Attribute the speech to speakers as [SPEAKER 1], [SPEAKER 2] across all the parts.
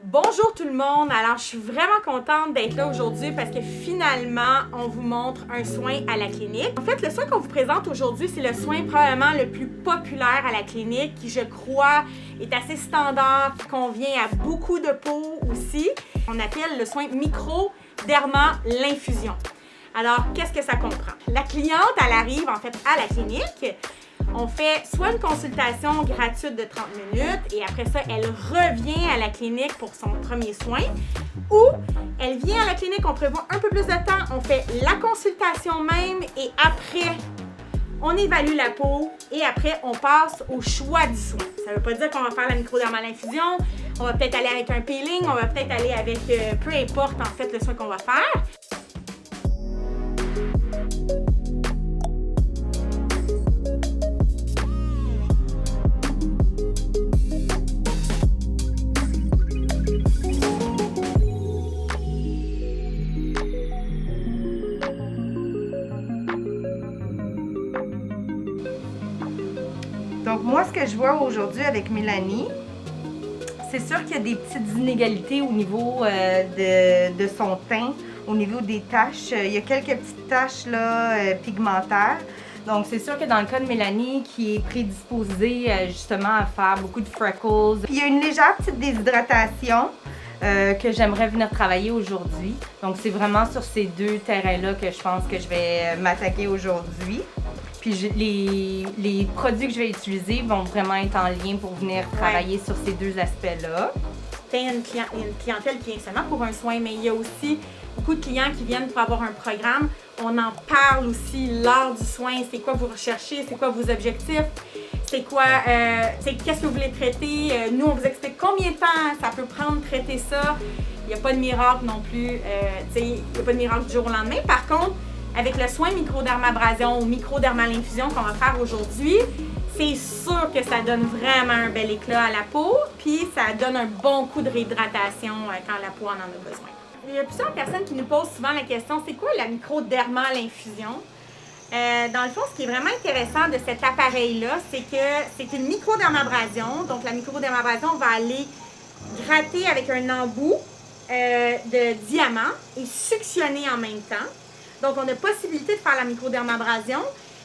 [SPEAKER 1] Bonjour tout le monde, alors je suis vraiment contente d'être là aujourd'hui parce que finalement on vous montre un soin à la clinique. En fait, le soin qu'on vous présente aujourd'hui, c'est le soin probablement le plus populaire à la clinique qui, je crois, est assez standard, qui convient à beaucoup de peaux aussi. On appelle le soin microdermalinfusion. Alors, qu'est-ce que ça comprend? La cliente, elle arrive en fait à la clinique. On fait soit une consultation gratuite de 30 minutes et après ça, elle revient à la clinique pour son premier soin. Ou elle vient à la clinique, on prévoit un peu plus de temps, on fait la consultation même et après, on évalue la peau et après, on passe au choix du soin. Ça ne veut pas dire qu'on va faire la microdermalinfusion, on va peut-être aller avec un peeling, on va peut-être aller avec peu importe en fait le soin qu'on va faire.
[SPEAKER 2] Donc moi, ce que je vois aujourd'hui avec Mélanie, c'est sûr qu'il y a des petites inégalités au niveau de son teint, au niveau des taches. Il y a quelques petites taches là, pigmentaires. Donc c'est sûr que dans le cas de Mélanie, qui est prédisposée justement à faire beaucoup de freckles, il y a une légère petite déshydratation que j'aimerais venir travailler aujourd'hui. Donc c'est vraiment sur ces deux terrains-là que je pense que je vais m'attaquer aujourd'hui. Puis les produits que je vais utiliser vont vraiment être en lien pour venir travailler sur ces deux aspects-là.
[SPEAKER 1] Il y a une clientèle qui vient seulement pour un soin, mais il y a aussi beaucoup de clients qui viennent pour avoir un programme. On en parle aussi lors du soin. C'est quoi vous recherchez? C'est quoi vos objectifs? C'est quoi? Qu'est-ce que vous voulez traiter? Nous, on vous explique combien de temps ça peut prendre de traiter ça. Il n'y a pas de miracle non plus. Il n'y a pas de miracle du jour au lendemain. Par contre, avec le soin microdermabrasion ou microdermalinfusion qu'on va faire aujourd'hui, c'est sûr que ça donne vraiment un bel éclat à la peau, puis ça donne un bon coup de réhydratation quand la peau en a besoin. Il y a plusieurs personnes qui nous posent souvent la question, c'est quoi la microdermalinfusion? Dans le fond, ce qui est vraiment intéressant de cet appareil-là, c'est que c'est une microdermabrasion. Donc, la microdermabrasion, on va aller gratter avec un embout de diamant et suctionner en même temps. Donc, on a possibilité de faire la microdermabrasion,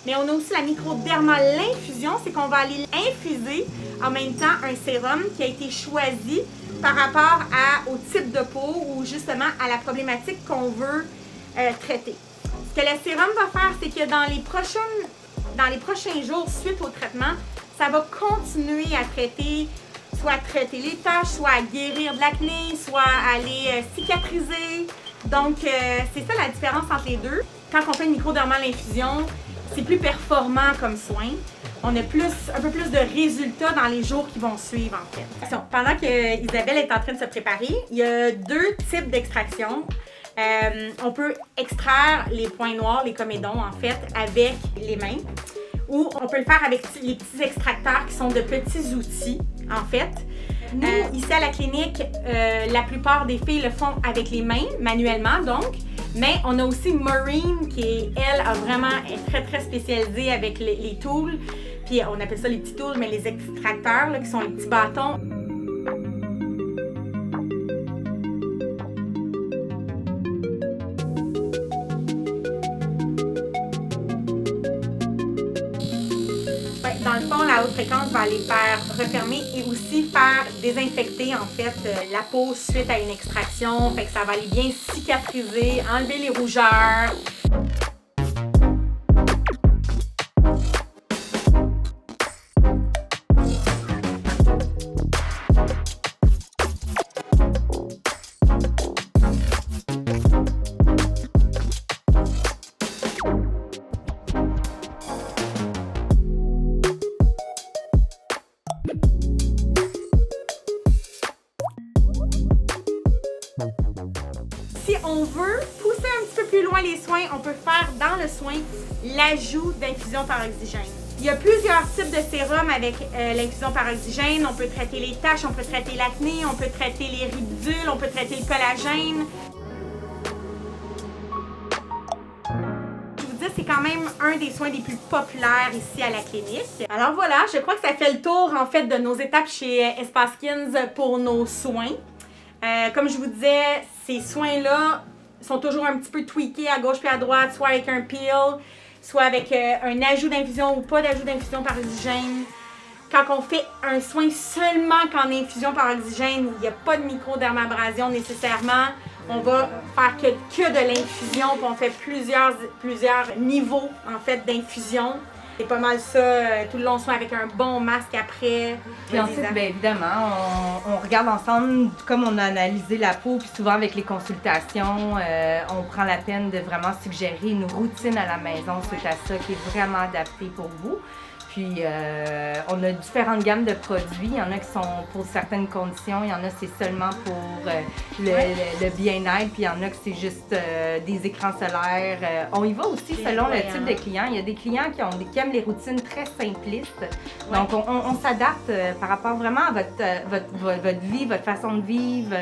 [SPEAKER 1] mais on a aussi la microdermalinfusion, c'est qu'on va aller infuser en même temps un sérum qui a été choisi par rapport au type de peau ou justement à la problématique qu'on veut traiter. Ce que le sérum va faire, c'est que dans les prochains jours suite au traitement, ça va continuer à traiter, soit à traiter les taches, soit à guérir de l'acné, soit à aller cicatriser. Donc, c'est ça la différence entre les deux. Quand on fait une microdermalinfusion, c'est plus performant comme soin. On a un peu plus de résultats dans les jours qui vont suivre, en fait. Pendant que Isabelle est en train de se préparer, il y a deux types d'extraction. On peut extraire les points noirs, les comédons, en fait, avec les mains. Ou on peut le faire avec les petits extracteurs qui sont de petits outils, en fait. Nous, ici à la clinique, la plupart des filles le font avec les mains, manuellement donc. Mais on a aussi Maureen qui, elle, est très, très spécialisée avec les tools. Puis on appelle ça les petits tools, mais les extracteurs, là, qui sont les petits bâtons. Dans le fond, la haute fréquence va aller faire refermer et aussi faire désinfecter en fait la peau suite à une extraction. Fait que ça va aller bien cicatriser, enlever les rougeurs. Si on veut pousser un petit peu plus loin les soins, on peut faire dans le soin l'ajout d'infusion par oxygène. Il y a plusieurs types de sérums avec l'infusion par oxygène. On peut traiter les taches, on peut traiter l'acné, on peut traiter les ridules, on peut traiter le collagène. Je vous dis, c'est quand même un des soins les plus populaires ici à la clinique. Alors voilà, je crois que ça fait le tour en fait de nos étapes chez Espace Skins pour nos soins. Comme je vous disais, ces soins-là sont toujours un petit peu tweakés à gauche puis à droite, soit avec un peel, soit avec un ajout d'infusion ou pas d'ajout d'infusion par oxygène. Quand on fait un soin seulement qu'en infusion par oxygène, il n'y a pas de microdermabrasion nécessairement. On va faire que de l'infusion, puis on fait plusieurs niveaux en fait d'infusion. C'est pas mal ça, tout le long soin avec un bon masque après.
[SPEAKER 2] Puis ensuite, bien évidemment, on regarde ensemble, comme on a analysé la peau, puis souvent avec les consultations, on prend la peine de vraiment suggérer une routine à la maison suite à ça qui est vraiment adaptée pour vous. Puis, on a différentes gammes de produits. Il y en a qui sont pour certaines conditions, il y en a c'est seulement pour le bien-être, puis il y en a que c'est juste des écrans solaires. On y va aussi selon le type de client. Il y a des clients qui aiment les routines très simplistes. Ouais. Donc, on s'adapte par rapport vraiment à votre vie, votre façon de vivre.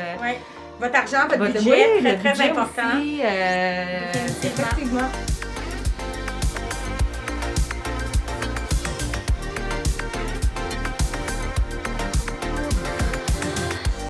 [SPEAKER 1] Votre argent, votre budget, très important.
[SPEAKER 2] Aussi, effectivement.